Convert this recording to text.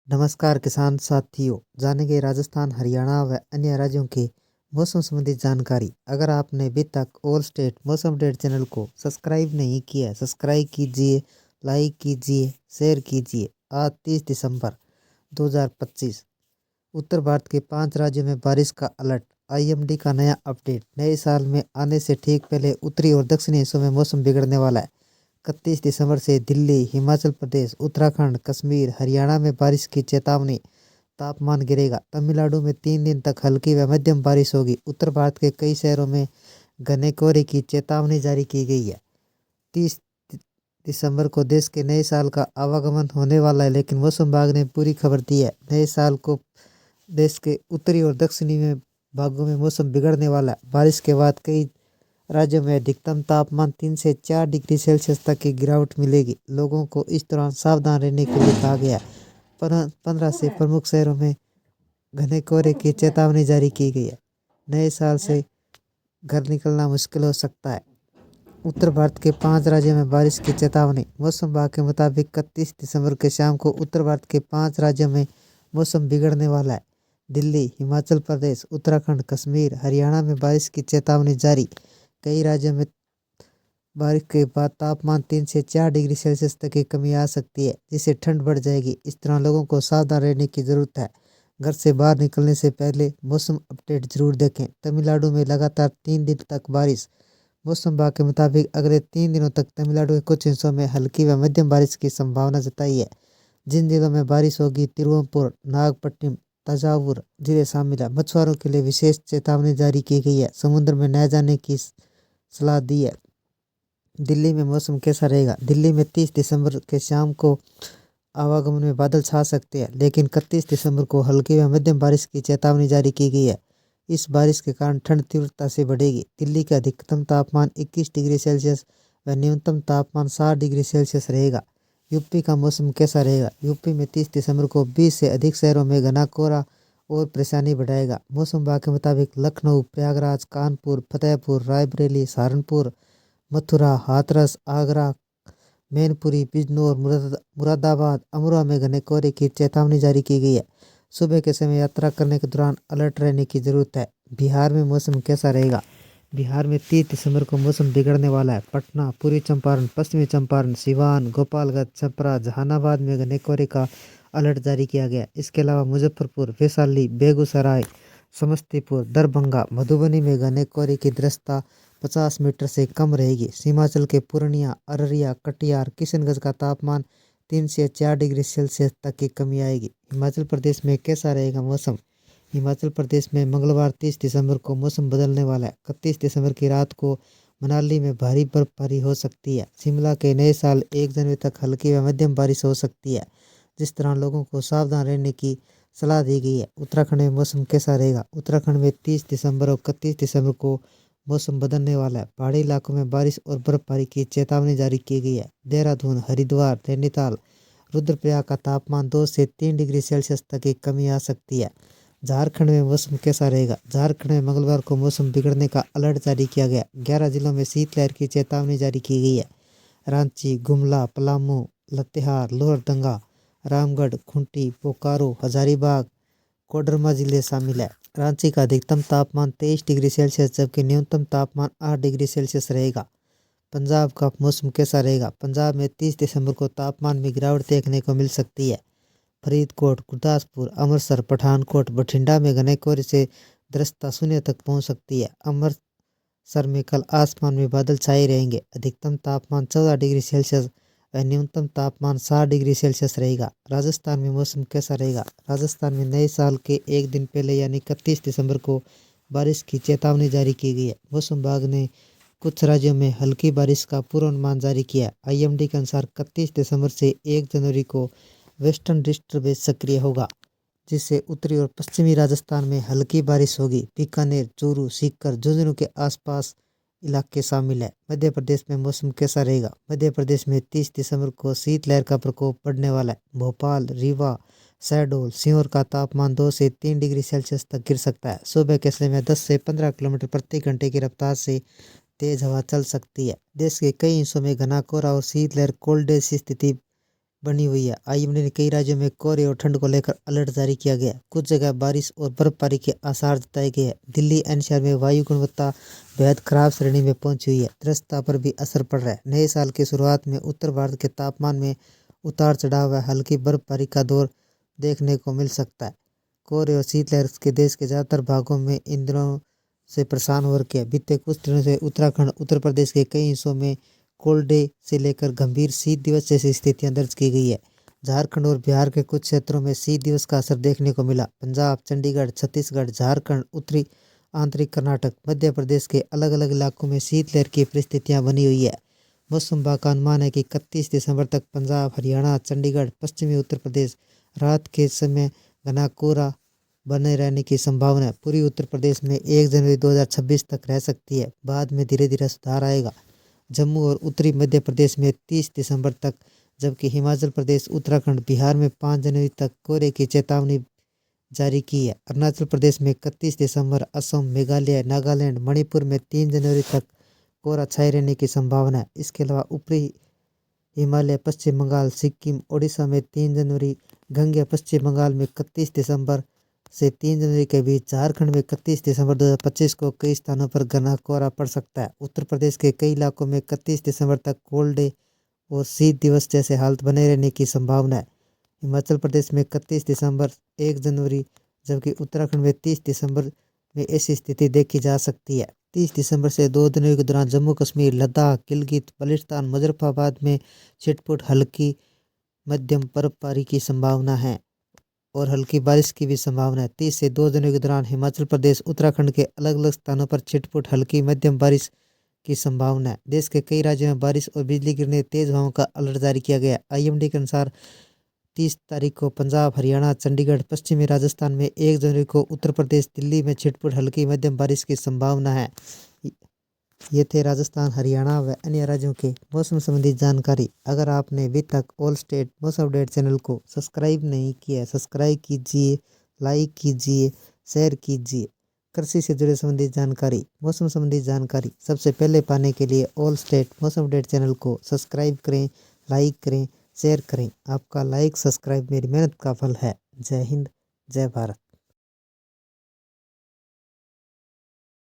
नमस्कार किसान साथियों, जानेंगे राजस्थान, हरियाणा व अन्य राज्यों के मौसम संबंधी जानकारी। अगर आपने अभी तक ऑल स्टेट मौसम अपडेट चैनल को सब्सक्राइब नहीं किया है, सब्सक्राइब कीजिए, लाइक कीजिए, शेयर कीजिए। आज 30 दिसंबर 2025। उत्तर भारत के 5 राज्यों में बारिश का अलर्ट। आईएमडी का नया अपडेट। नए साल में आने से ठीक पहले उत्तरी और दक्षिणी हिस्सों में मौसम बिगड़ने वाला है। 31 दिसंबर से दिल्ली, हिमाचल प्रदेश, उत्तराखंड, कश्मीर, हरियाणा में बारिश की चेतावनी। तापमान गिरेगा। तमिलनाडु में 3 दिन तक हल्की व मध्यम बारिश होगी। उत्तर भारत के कई शहरों में घने कोहरे की चेतावनी जारी की गई है। 30 दिसंबर को देश के नए साल का आवागमन होने वाला है, लेकिन मौसम विभाग ने पूरी खबर दी है। नए साल को देश के उत्तरी और दक्षिणी में भागों में मौसम बिगड़ने वाला है। बारिश के बाद कई राज्यों में अधिकतम तापमान 3 से 4 डिग्री सेल्सियस तक की गिरावट मिलेगी। लोगों को इस दौरान सावधान रहने के लिए कहा गया है। 15 से प्रमुख शहरों में घने कोहरे की चेतावनी जारी की गई है। नए साल से घर निकलना मुश्किल हो सकता है। उत्तर भारत के 5 राज्यों में बारिश की चेतावनी। मौसम विभाग के मुताबिक 31 दिसंबर के शाम को उत्तर भारत के 5 राज्यों में मौसम बिगड़ने वाला है। दिल्ली, हिमाचल प्रदेश, उत्तराखंड, कश्मीर, हरियाणा में बारिश की चेतावनी जारी। कई राज्यों में बारिश के बाद तापमान 3 से 4 डिग्री सेल्सियस तक की कमी आ सकती है, जिससे ठंड बढ़ जाएगी। इस तरह लोगों को सावधान रहने की जरूरत है। घर से बाहर निकलने से पहले मौसम अपडेट जरूर देखें। तमिलनाडु में लगातार 3 दिन तक बारिश। मौसम विभाग के मुताबिक अगले 3 दिनों तक तमिलनाडु के कुछ हिस्सों में हल्की व मध्यम बारिश की संभावना जताई है। जिन जिलों में बारिश होगी, तिरुवनंतपुरम, नागपट्टिनम, तंजावुर जिले शामिल है। मछुआरों के लिए विशेष चेतावनी जारी की गई है। समुद्र में न जाने की सलाह दी है। दिल्ली में मौसम कैसा रहेगा? दिल्ली में 30 दिसंबर के शाम को आवागमन में बादल छा सकते हैं, लेकिन 31 दिसंबर को हल्की व मध्यम बारिश की चेतावनी जारी की गई है। इस बारिश के कारण ठंड तीव्रता से बढ़ेगी। दिल्ली का अधिकतम तापमान 21 डिग्री सेल्सियस व न्यूनतम तापमान 7 डिग्री सेल्सियस रहेगा। यूपी का मौसम कैसा रहेगा? यूपी में 30 दिसंबर को 20 से अधिक शहरों में घना कोहरा और परेशानी बढ़ाएगा। मौसम विभाग के मुताबिक लखनऊ, प्रयागराज, कानपुर, फतेहपुर, रायबरेली, सहारनपुर, मथुरा, हाथरस, आगरा, मैनपुरी, बिजनौर, मुरादाबाद, अमरोहा में घने कोहरे की चेतावनी जारी की गई है। सुबह के समय यात्रा करने के दौरान अलर्ट रहने की जरूरत है। बिहार में मौसम कैसा रहेगा? बिहार में 30 दिसंबर को मौसम बिगड़ने वाला है। पटना, पूर्वी चंपारण, पश्चिमी चंपारण, सिवान, गोपालगंज, छपरा, जहानाबाद में घने कोहरे का अलर्ट जारी किया गया। इसके अलावा मुजफ्फरपुर, वैशाली, बेगूसराय, समस्तीपुर, दरभंगा, मधुबनी में घने कोहरे की दृश्यता 50 मीटर से कम रहेगी। सीमांचल के पूर्णिया, अररिया, कटिहार, किशनगंज का तापमान 3 से 4 डिग्री सेल्सियस तक की कमी आएगी। हिमाचल प्रदेश में कैसा रहेगा मौसम? हिमाचल प्रदेश में मंगलवार 30 दिसंबर को मौसम बदलने वाला है। 31 दिसंबर की रात को मनाली में भारी बर्फबारी हो सकती है। शिमला के नए साल 1 जनवरी तक हल्की व मध्यम बारिश हो सकती है। जिस तरह लोगों को सावधान रहने की सलाह दी गई है। उत्तराखंड में मौसम कैसा रहेगा? उत्तराखंड में 30 दिसंबर और 31 दिसंबर को मौसम बदलने वाला है। पहाड़ी इलाकों में बारिश और बर्फबारी की चेतावनी जारी की गई है। देहरादून, हरिद्वार, नैनीताल, रुद्रप्रयाग का तापमान 2 से 3 डिग्री सेल्सियस तक की कमी आ सकती है। झारखंड में मौसम कैसा रहेगा? झारखंड में मंगलवार को मौसम बिगड़ने का अलर्ट जारी किया गया। 11 जिलों में शीतलहर की चेतावनी जारी की गई है। रांची, गुमला, पलामू, लातेहार, लोहरदंगा, रामगढ़, खूंटी, बोकारो, हजारीबाग, कोडरमा जिले शामिल है। रांची का अधिकतम तापमान 23 डिग्री सेल्सियस जबकि न्यूनतम तापमान 8 डिग्री सेल्सियस रहेगा। पंजाब का मौसम कैसा रहेगा? पंजाब में 30 दिसंबर को तापमान में गिरावट देखने को मिल सकती है। फरीदकोट, गुरदासपुर, अमृतसर, पठानकोट, बठिंडा में घने कोहरे से दृश्यता शून्य तक पहुंच सकती है। अमृतसर में कल आसमान में बादल छाए रहेंगे। अधिकतम तापमान 14 डिग्री सेल्सियस व न्यूनतम तापमान 7 डिग्री सेल्सियस रहेगा। राजस्थान में मौसम कैसा रहेगा? राजस्थान में नए साल के 1 दिन पहले यानी 31 दिसंबर को बारिश की चेतावनी जारी की गई है। मौसम विभाग ने कुछ राज्यों में हल्की बारिश का पूर्वानुमान जारी किया। आईएमडी के अनुसार 31 दिसंबर से 1 जनवरी को वेस्टर्न डिस्टर्बेंस सक्रिय होगा, जिससे उत्तरी और पश्चिमी राजस्थान में हल्की बारिश होगी। बीकानेर, चूरू, सीकर, झुंझुनू के आसपास इलाके शामिल है। मध्य प्रदेश में मौसम कैसा रहेगा? मध्य प्रदेश में 30 दिसंबर को शीतलहर का प्रकोप बढ़ने वाला है। भोपाल, रीवा, शहडोल, सीहोर का तापमान 2 से 3 डिग्री सेल्सियस तक गिर सकता है। सुबह के समय में 10 से 15 किलोमीटर प्रति घंटे की रफ्तार से तेज हवा चल सकती है। देश के कई हिस्सों में घना कोहरा और शीतलहर कोल्ड डे की स्थिति बनी हुई है। आईएमडी ने कई राज्यों में कोहरे और ठंड को लेकर अलर्ट जारी किया गया। कुछ जगह बारिश और बर्फबारी के आसार जताए गए हैं। दिल्ली एनसीआर में वायु गुणवत्ता बेहद खराब श्रेणी में पहुंची हुई है। दृश्यता पर भी असर पड़ रहा है। नए साल की शुरुआत में उत्तर भारत के तापमान में उतार चढ़ाव व हल्की बर्फबारी का दौर देखने को मिल सकता है। कोहरे और शीतलहर के देश के ज़्यादातर भागों में इन दिनों से परेशान हो रखे हैं। बीते कुछ दिनों से उत्तराखंड, उत्तर प्रदेश के कई हिस्सों में कोल्ड डे से लेकर गंभीर शीत दिवस जैसी स्थितियां दर्ज की गई है। झारखंड और बिहार के कुछ क्षेत्रों में शीत दिवस का असर देखने को मिला। पंजाब, चंडीगढ़, छत्तीसगढ़, झारखंड, उत्तरी आंतरिक कर्नाटक, मध्य प्रदेश के अलग अलग इलाकों में शीतलहर की परिस्थितियां बनी हुई है। मौसम विभाग का अनुमान है कि 31 दिसंबर तक पंजाब, हरियाणा, चंडीगढ़, पश्चिमी उत्तर प्रदेश रात के समय घना कोहरा बने रहने की संभावना है। पूर्वी उत्तर प्रदेश में 1 जनवरी 2026 तक रह सकती है। बाद में धीरे धीरे सुधार आएगा। जम्मू और उत्तरी मध्य प्रदेश में 30 दिसंबर तक, जबकि हिमाचल प्रदेश, उत्तराखंड, बिहार में 5 जनवरी तक कोहरे की चेतावनी जारी की है। अरुणाचल प्रदेश में 31 दिसंबर, असम, मेघालय, नागालैंड, मणिपुर में 3 जनवरी तक कोहरा छाए रहने की संभावना है। इसके अलावा ऊपरी हिमालय, पश्चिम बंगाल, सिक्किम, ओडिशा में 3 जनवरी, गंगे पश्चिम बंगाल में 31 दिसंबर से 3 जनवरी के बीच, झारखंड में 31 दिसंबर 2025 को कई स्थानों पर घना कोहरा पड़ सकता है। उत्तर प्रदेश के कई इलाकों में 31 दिसंबर तक कोल्ड डे और शीत दिवस जैसे हालत बने रहने की संभावना है। हिमाचल प्रदेश में 31 दिसंबर, 1 जनवरी, जबकि उत्तराखंड में 30 दिसंबर में ऐसी स्थिति देखी जा सकती है। 30 दिसंबर से 2 जनवरी के दौरान जम्मू कश्मीर, लद्दाख, गिलगित बल्टिस्तान, मुजफ्फराबाद में छिटपुट हल्की मध्यम बर्फबारी की संभावना है और हल्की बारिश की भी संभावना है। 30 से 2 जनवरी के दौरान हिमाचल प्रदेश, उत्तराखंड के अलग अलग स्थानों पर छिटपुट हल्की मध्यम बारिश की संभावना है। देश के कई राज्यों में बारिश और बिजली गिरने, तेज हवाओं का अलर्ट जारी किया गया। आईएमडी के अनुसार 30 तारीख को पंजाब, हरियाणा, चंडीगढ़, पश्चिमी राजस्थान में, 1 जनवरी को उत्तर प्रदेश, दिल्ली में छिटपुट हल्की मध्यम बारिश की संभावना है। ये थे राजस्थान, हरियाणा व अन्य राज्यों के मौसम संबंधी जानकारी। अगर आपने अभी तक ऑल स्टेट मौसम अपडेट चैनल को सब्सक्राइब नहीं किया है, सब्सक्राइब कीजिए, लाइक कीजिए, शेयर कीजिए। कृषि से जुड़े संबंधित जानकारी, मौसम संबंधी जानकारी सबसे पहले पाने के लिए ऑल स्टेट मौसम अपडेट चैनल को सब्सक्राइब करें, लाइक करें, शेयर करें। आपका लाइक, सब्सक्राइब मेरी मेहनत का फल है। जय हिंद, जय भारत।